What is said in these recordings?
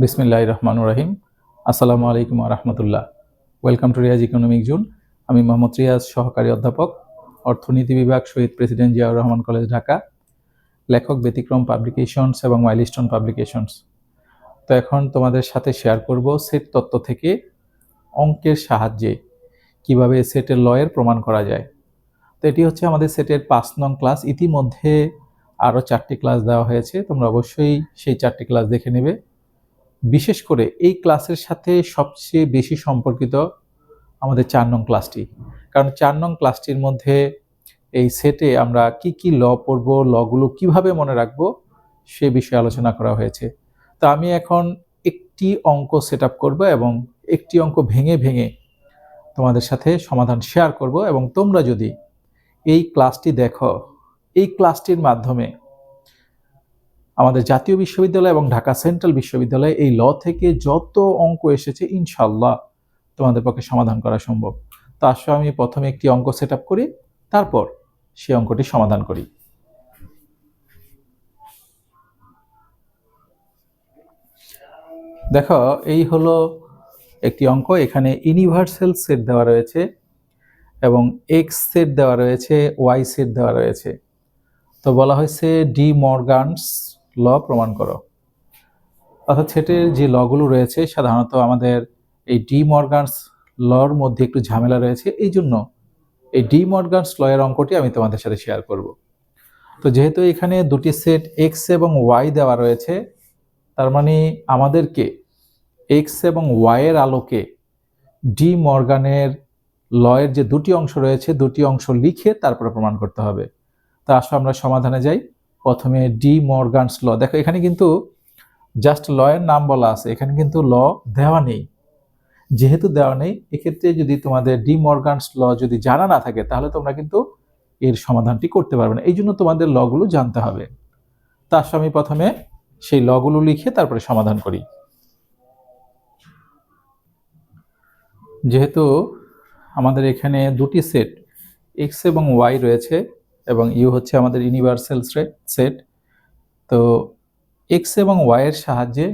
বিসমিল্লাহির রহমানির রহিম। আসসালামু আলাইকুম ওয়া রাহমাতুল্লাহ। Welcome to Riyaz economic zone. আমি মোহাম্মদ রিয়াজ, সহকারী অধ্যাপক, অর্থনীতি বিভাগ, শহীদ প্রেসিডেন্ট জিয়াউর রহমান কলেজ, ঢাকা। লেখক ব্যতিক্রম পাবলিকেশনস এবং মাইলস্টোন পাবলিকেশনস। তো এখন তোমাদের সাথে শেয়ার করব সেট তত্ত্ব থেকে অঙ্কের সাহায্যে কিভাবে সেটের লয়ের প্রমাণ করা যায়। তো এটি হচ্ছে আমাদের সেটের 5 নং ক্লাস। ইতিমধ্যে আরও 4টি ক্লাস দেওয়া হয়েছে, তোমরা অবশ্যই সেই 4টি ক্লাস দেখে নেবে। বিশেষ করে এই ক্লাসের সাথে সবচেয়ে বেশি সম্পর্কিত আমাদের 4 নং ক্লাসটি, কারণ 4 নং ক্লাসটির মধ্যে এই সেটে আমরা কি কি ল পড়ব, লগুলো কিভাবে মনে রাখবো সে বিষয়ে আলোচনা করা হয়েছে। তো আমি এখন একটি অঙ্ক সেট আপ করবো এবং একটি অঙ্ক ভেঙে ভেঙে তোমাদের সাথে সমাধান শেয়ার করব, এবং তোমরা যদি এই ক্লাসটি দেখো, এই ক্লাসটির মাধ্যমে আমাদের জাতীয় বিশ্ববিদ্যালয় এবং ঢাকা সেন্ট্রাল বিশ্ববিদ্যালয়ে এই ল থেকে যত অঙ্ক এসেছে ইনশাআল্লাহ তোমাদের পক্ষে সমাধান করা সম্ভব। তো আসলে আমি প্রথমে একটি অঙ্ক সেট আপ করি, তারপর সেই অঙ্কটি সমাধান করি। দেখো, এই হলো একটি অঙ্ক। এখানে ইউনিভার্সাল সেট দেওয়া রয়েছে এবং এক্স সেট দেওয়া রয়েছে, ওয়াই সেট দেওয়া রয়েছে। তো বলা হয়েছে ডি মর্গানস ল প্রমাণ করো। অর্থাৎ সেটের যে লগুলো রয়েছে সাধারণত আমাদের এই ডি মর্গানস লর মধ্যে একটু ঝামেলা রয়েছে, এই জন্য এই ডি মর্গানস লয়ের অঙ্কটি আমি তোমাদের সাথে শেয়ার করব। তো যেহেতু এখানে দুটি সেট এক্স এবং ওয়াই দেওয়া রয়েছে, তার মানে আমাদেরকে এক্স এবং ওয়াইয়ের আলোকে ডি মর্গানের লয়ের যে দুটি অংশ রয়েছে, দুটি অংশ লিখে তারপরে প্রমাণ করতে হবে। তা আসলে আমরা সমাধানে যাই। প্রথমে ডি মর্গানস ল। দেখো, এখানে কিন্তু জাস্ট লয়ের নাম বলা আছে, এখানে কিন্তু ল দেওয়া নেই। যেহেতু দেওয়া নেই, এক্ষেত্রে যদি তোমাদের ডি মর্গানস ল যদি জানা না থাকে, তাহলে তোমরা কিন্তু এর সমাধানটি করতে পারবে না। এই জন্য তোমাদের লগুলো জানতে হবে। তার সাথে আমি প্রথমে সেই লগুলো লিখে তারপরে সমাধান করি। যেহেতু আমাদের এখানে দুটি সেট এক্স এবং ওয়াই রয়েছে এবং ইউ হচ্ছে আমাদের ইউনিভার্সাল সেট, তো এক্স এবং ওয়াইয়ের সাহায্যে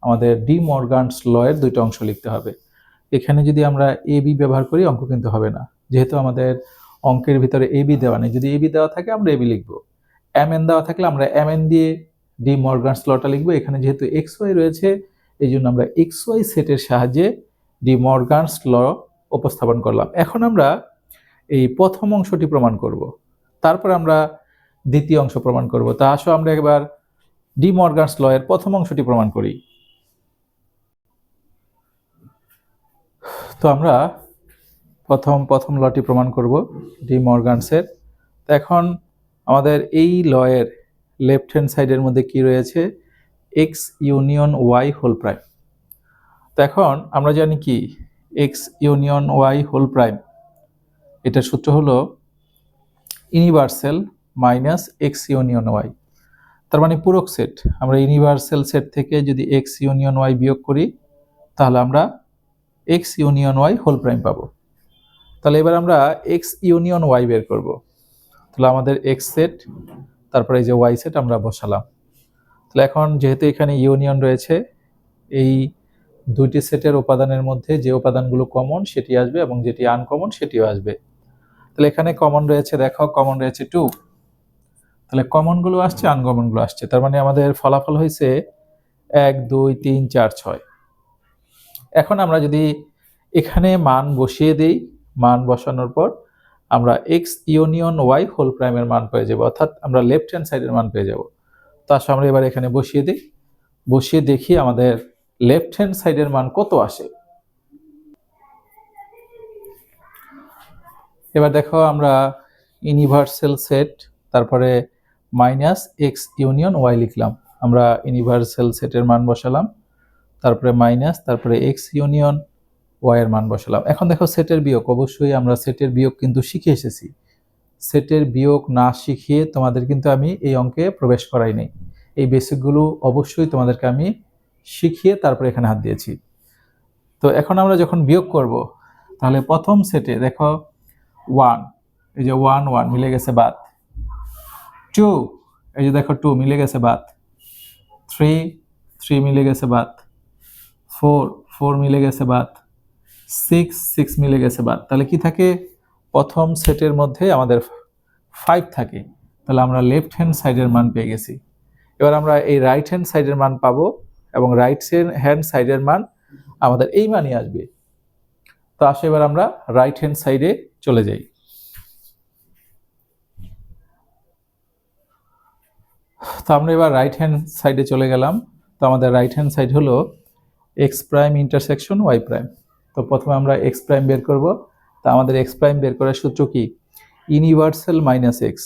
আমাদের ডি মর্গানস লয়ের দুটো অংশ লিখতে হবে। এখানে যদি আমরা এ বি ব্যবহার করি অঙ্ক কিন্তু হবে না, যেহেতু আমাদের অঙ্কের ভিতরে এ বি দেওয়া নেই। যদি এ বি দেওয়া থাকে আমরা এ বি লিখবো, এম এন দেওয়া থাকলে আমরা এম এন দিয়ে ডি মর্গানস লটা লিখবো। এখানে যেহেতু এক্স ওয়াই রয়েছে, এই জন্য আমরা এক্স ওয়াই সেটের সাহায্যে ডি মর্গানস ল উপস্থাপন করলাম। এখন আমরা এই প্রথম অংশটি প্রমাণ করব, তারপর আমরা দ্বিতীয় অংশ প্রমাণ করব। তা আসো আমরা একবার ডি মর্গানস ল এর প্রথম অংশটি প্রমাণ করি। তো আমরা প্রথম লটি প্রমাণ করব ডি মর্গানসের। তো এখন আমাদের এই লয়ের লেফট হ্যান্ড সাইডের মধ্যে কি রয়েছে, X union Y whole prime. তো এখন আমরা জানি কি X union Y whole prime, এটার সূত্র হলো universal minus X union Y. তার মানে পূরক সেট। আমরা ইউনিভার্সাল সেট থেকে যদি এক্স ইউনিয়ন ওয়াই বিয়োগ করি, তাহলে আমরা X union Y whole prime পাবো। তাহলে এবার আমরা এক্স ইউনিয়ন ওয়াই বের করব। তাহলে আমাদের এক্স সেট, তারপরে এই যে ওয়াই সেট আমরা বসালাম। তাহলে এখন যেহেতু এখানে ইউনিয়ন রয়েছে, এই দুইটি সেটের উপাদানের মধ্যে যে উপাদানগুলো কমন সেটি আসবে এবং যেটি আনকমন সেটিও আসবে। তাহলে এখানে কমন রয়েছে, দেখো কমন রয়েছে 2। তাহলে কমনগুলো আসছে, আনকমনগুলো আসছে। তার মানে আমাদের ফলাফল হয়েছে 1 2 3 4 6। এখন আমরা যদি এখানে মান বসিয়ে দেই, মান বসানোর পর আমরা এক্স ইউনিয়ন ওয়াই হোল প্রাইমের মান পেয়ে যাব, অর্থাৎ আমরা লেফট হ্যান্ড সাইডের মান পেয়ে যাব। তো আসলে আমরা এবার এখানে বসিয়ে দিই, বসিয়ে দেখি আমাদের লেফট হ্যান্ড সাইডের মান কত আসে। এবার দেখো আমরা ইউনিভার্সাল সেট, তারপরে মাইনাস এক্স ইউনিয়ন ওয়াই লিখলাম। আমরা ইউনিভার্সাল সেটের মান বসালাম, তারপরে মাইনাস, তারপরে এক্স ইউনিয়ন ওয়াই এর মান বসালাম। এখন দেখো সেটের বিয়োগ, অবশ্যই আমরা সেটের বিয়োগ কিন্তু শিখে এসেছি। সেটের বিয়োগ না শিখিয়ে তোমাদের কিন্তু আমি এই অঙ্কে প্রবেশ করাই নাই। এই বেসিকগুলো অবশ্যই তোমাদেরকে আমি শিখিয়ে তারপরে এখানে হাত দিয়েছি। তো এখন আমরা যখন বিয়োগ করব, তাহলে প্রথম সেটে দেখো 1, এই যে 1 1 মিলে গেছে বাদ। 2, এই যে দেখো 2 মিলে গেছে বাদ। 3 3 মিলে গেছে বাদ। 4 মিলে গেছে বাদ, 6 মিলে গেছে বাদ, তাহলে কি থাকে প্রথম সেটের মধ্যে আমাদের 5 থাকে, তাহলে আমরা লেফট হ্যান্ড সাইডের মান পেয়ে গেছি। এবার আমরা এই রাইট হ্যান্ড সাইডের মান পাবো এবং রাইট হ্যান্ড সাইডের মান আমাদের এই মানই আসবে। তো আসলে এবার আমরা রাইট হ্যান্ড সাইডে চলে যাই। তো আমরা এবার রাইট হ্যান্ড সাইডে চলে গেলাম। তো আমাদের রাইট হ্যান্ড সাইড হলো X prime intersection Y prime. তো প্রথমে আমরা এক্স প্রাইম বের করব। তা আমাদের এক্স প্রাইম বের করার সূত্র কি? Universal minus x.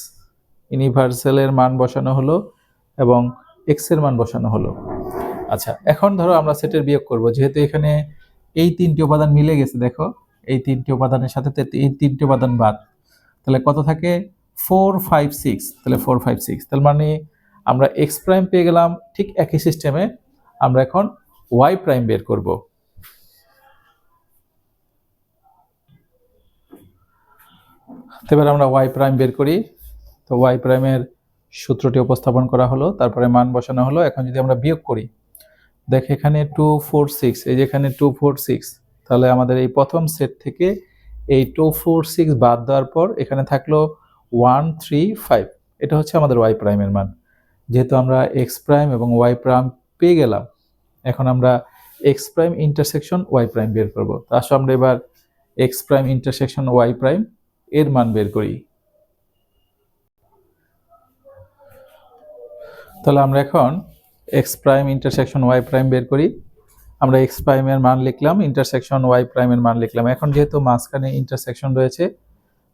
ইউনিভার্সালের মান বসানো হলো এবং এক্স এর মান বসানো হলো। আচ্ছা, এখন ধরো আমরা সেটের বিয়োগ করব, যেহেতু এখানে এই তিনটি উপাদান মিলে গেছে, দেখো এই তিনটি উপাদানের সাথে এই তিনটি উপাদান বাদ, তাহলে কত থাকে? 4 5 6। তাহলে 4 5 6, তার মানে আমরা এক্স প্রাইম পেয়ে গেলাম। ঠিক একই সিস্টেমে আমরা এখন ওয়াই প্রাইম বের করব। এবার আমরা ওয়াই প্রাইম বের করি। তো ওয়াই প্রাইমের সূত্রটি উপস্থাপন করা হলো, তারপরে মান বসানো হলো। এখন যদি আমরা বিয়োগ করি, দেখ এখানে 2 4 6, এই যে এখানে 2 4 6, তাহলে আমাদের এই প্রথম সেট থেকে এই 2 4 6 বাদ দেওয়ার পর এখানে থাকলো 1 3 5। এটা হচ্ছে আমাদের ওয়াই প্রাইমের মান। যেহেতু আমরা এক্স প্রাইম এবং ওয়াই প্রাইম পেয়ে গেলাম, এখন আমরা X prime intersection Y prime বের করব। তো আসো আমরা এবার X prime intersection Y prime এর মান বের করি। তাহলে আমরা এখন X prime intersection Y prime বের করি। আমরা এক্স প্রাইমের মান লিখলাম, ইন্টারসেকশন ওয়াই প্রাইমের মান লিখলাম। এখন যেহেতু মাঝখানে ইন্টারসেকশন রয়েছে,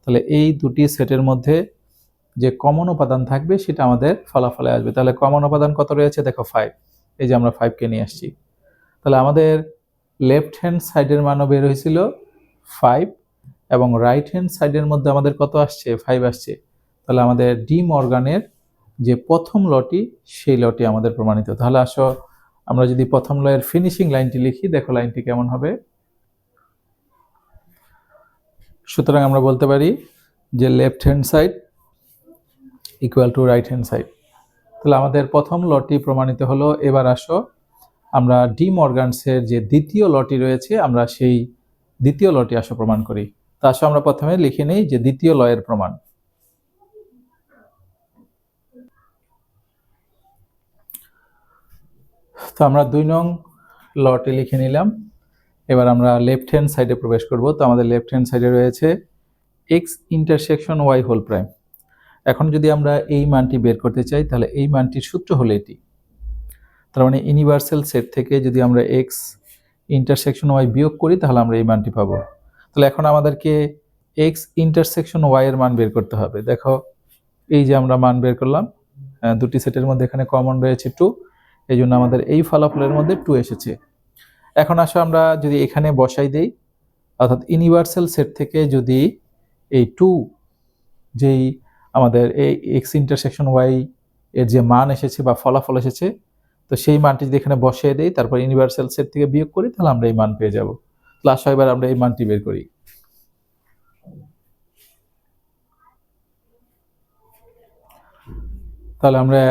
তাহলে এই দুটি সেটের মধ্যে যে কমন উপাদান থাকবে সেটা আমাদের ফলাফলে আসবে। তাহলে কমন উপাদান কত রয়েছে? দেখো 5। এই যে আমরা 5কে নিয়ে আসছি। তাহলে আমাদের লেফট হ্যান্ড সাইডের মানও বের হয়েছিল 5 এবং রাইট হ্যান্ড সাইডের মধ্যে আমাদের কত আসছে? 5 আসছে। তাহলে আমাদের ডি মর্গানের যে প্রথম লটি, সেই লটি আমাদের প্রমাণিত। তাহলে আসো আমরা যদি প্রথম লয়ের ফিনিশিং লাইনটি লিখি, দেখো লাইনটি কেমন হবে। সুতরাং আমরা বলতে পারি যে left hand side equal to right hand side. তাহলে আমাদের প্রথম লটি প্রমাণিত হলো। এবার আসো আমরা ডি মর্গানসের যে দ্বিতীয় লটি রয়েছে, আমরা সেই দ্বিতীয় লটি আসো প্রমাণ করি। তা আসো আমরা প্রথমে লিখে নেই যে দ্বিতীয় লয়ের প্রমাণ। তো আমরা 2 নং লটি লিখে নিলাম। এবার আমরা লেফট হ্যান্ড সাইডে প্রবেশ করব। তো আমাদের লেফট হ্যান্ড সাইডে রয়েছে X intersection Y whole prime. এখন যদি আমরা এই মানটি বের করতে চাই, তাহলে এই মানটির সূত্র হলো এটি। তার মানে ইউনিভার্সাল সেট থেকে যদি আমরা এক্স ইন্টারসেকশন ওয়াই বিয়োগ করি, তাহলে আমরা এই মানটি পাবো। তাহলে এখন আমাদেরকে এক্স ইন্টারসেকশন ওয়াই এর মান বের করতে হবে। দেখো এই যে আমরা মান বের করলাম, দুটি সেটের মধ্যে এখানে কমন রয়েছে 2, এই জন্য আমাদের এই ফলাফলের মধ্যে 2 এসেছে। এখন আসো আমরা যদি এখানে বসাই দেই, অর্থাৎ ইউনিভার্সাল সেট থেকে যদি এই 2 যেই আমাদের এই এক্স ইন্টারসেকশন ওয়াই এর যে মান এসেছে বা ফলাফল এসেছে, তো সেই মানটি যদি এখানে বসিয়ে দেই, তারপর ইউনিভার্সাল সেট থেকে বিয়োগ করি, তাহলে আমরা এই মান পেয়ে যাব। তাহলে আসো এবার আমরা এই মানটি বের করি। তাহলে আমরা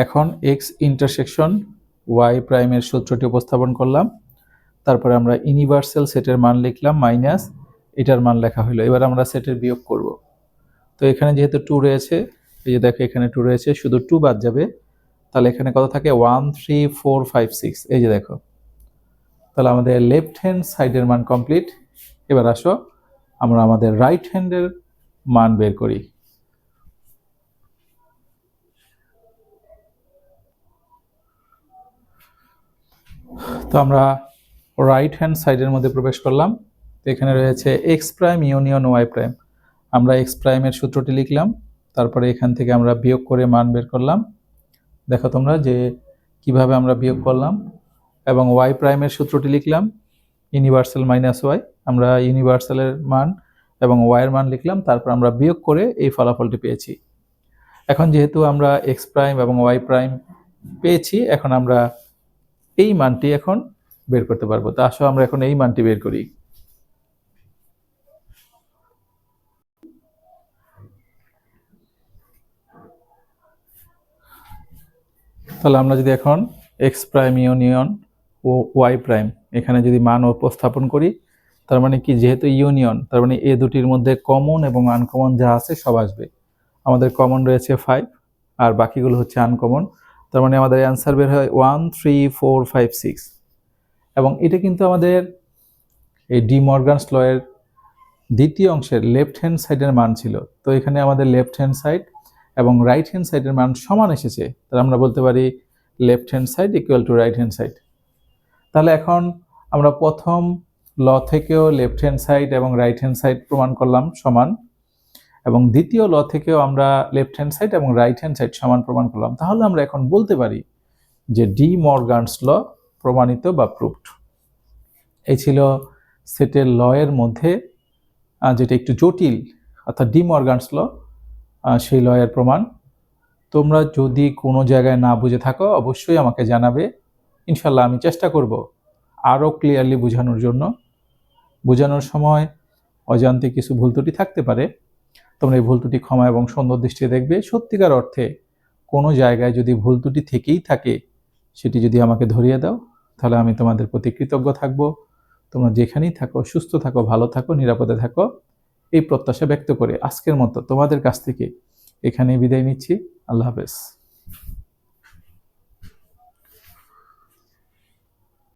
এখন এক্স ইন্টারসেকশন ওয়াই প্রাইমের সূত্রটি উপস্থাপন করলাম, তারপরে আমরা ইউনিভার্সাল সেটের মান লিখলাম মাইনাস এটার মান লেখা হলো। এবার আমরা সেটের বিয়োগ করব। তো এখানে যেহেতু 2 রয়েছে, এই যে দেখো এখানে 2 রয়েছে, শুধু 2 বাদ যাবে। তাহলে এখানে কত থাকে? 1 3 4 5 6, এই যে দেখো। তাহলে আমাদের লেফট হ্যান্ড সাইডের মান কমপ্লিট। এবার আসো আমরা আমাদের রাইট হ্যান্ডের মান বের করি। তো আমরা রাইট হ্যান্ড সাইডের মধ্যে প্রবেশ করলাম। তো এখানে রয়েছে X prime union Y prime. আমরা এক্স প্রাইমের সূত্রটি লিখলাম, তারপরে এখান থেকে আমরা বিয়োগ করে মান বের করলাম। দেখো তোমরা যে কিভাবে আমরা বিয়োগ করলাম। এবং ওয়াই প্রাইমের সূত্রটি লিখলাম, ইউনিভার্সাল মাইনাস ওয়াই। আমরা ইউনিভার্সালের মান এবং ওয়াইয়ের মান লিখলাম, তারপর আমরা বিয়োগ করে এই ফলাফলটি পেয়েছি। এখন যেহেতু আমরা এক্স প্রাইম এবং ওয়াই প্রাইম পেয়েছি, এখন আমরা এই মানটি এখন বের করতে পারবো। তা আসো আমরা এখন এই মানটি বের করি। তাহলে আমরা যদি এখন এক্স প্রাইম ইউনিয়ন ও ওয়াই প্রাইম এখানে যদি মান উপস্থাপন করি, তার মানে কি, যেহেতু ইউনিয়ন, তার মানে এ দুটির মধ্যে কমন এবং আনকমন যা আছে সব আসবে। আমাদের কমন রয়েছে 5, আর বাকিগুলো হচ্ছে আনকমন। তার মানে আমাদের অ্যান্সার বের হয় 1 3 4 5 6। এবং এটা কিন্তু আমাদের এই ডি মর্গানস ল এর দ্বিতীয় অংশের লেফট হ্যান্ড সাইডের মান ছিল। তো এখানে আমাদের লেফট হ্যান্ড সাইড এবং রাইট হ্যান্ড সাইডের মান সমান এসেছে, তাহলে আমরা বলতে পারি left hand side equal to right hand side. তাহলে এখন আমরা প্রথম ল থেকেও লেফট হ্যান্ড সাইড এবং রাইট হ্যান্ড সাইড প্রমাণ করলাম সমান, এবং দ্বিতীয় ল থেকেও আমরা লেফট হ্যান্ড সাইড এবং রাইট হ্যান্ড সাইড সমান প্রমাণ করলাম। তাহলে আমরা এখন বলতে পারি যে ডি মর্গানস ল প্রমাণিত বা প্রুভড। এই ছিল সেটের ল এর মধ্যে যেটা একটু জটিল, অর্থাৎ ডি মর্গানস ল, সেই ল এর প্রমাণ। তোমরা যদি কোনো জায়গায় না বুঝে থাকো অবশ্যই আমাকে জানাবে, ইনশাল্লাহ আমি চেষ্টা করব আরও ক্লিয়ারলি বোঝানোর জন্য। বোঝানোর সময় অজান্তে কিছু ভুল ত্রুটি থাকতে পারে, তোমরা এই ভুল ত্রুটি ক্ষমা এবং সুন্দর দৃষ্টিতে দেখবে। সত্যিকার অর্থে কোনো জায়গায় যদি ভুল ত্রুটি থেকেই থাকে, সেটি যদি আমাকে ধরিয়ে দাও, তাহলে আমি তোমাদের প্রতি কৃতজ্ঞ থাকব। তোমরা যেখানেই থাকো সুস্থ থাকো, ভালো থাকো, নিরাপদে থাকো, এই প্রত্যাশা ব্যক্ত করে আজকের মতো তোমাদের কাছ থেকে এখানেই বিদায় নিচ্ছি। আল্লাহ হাফেজ।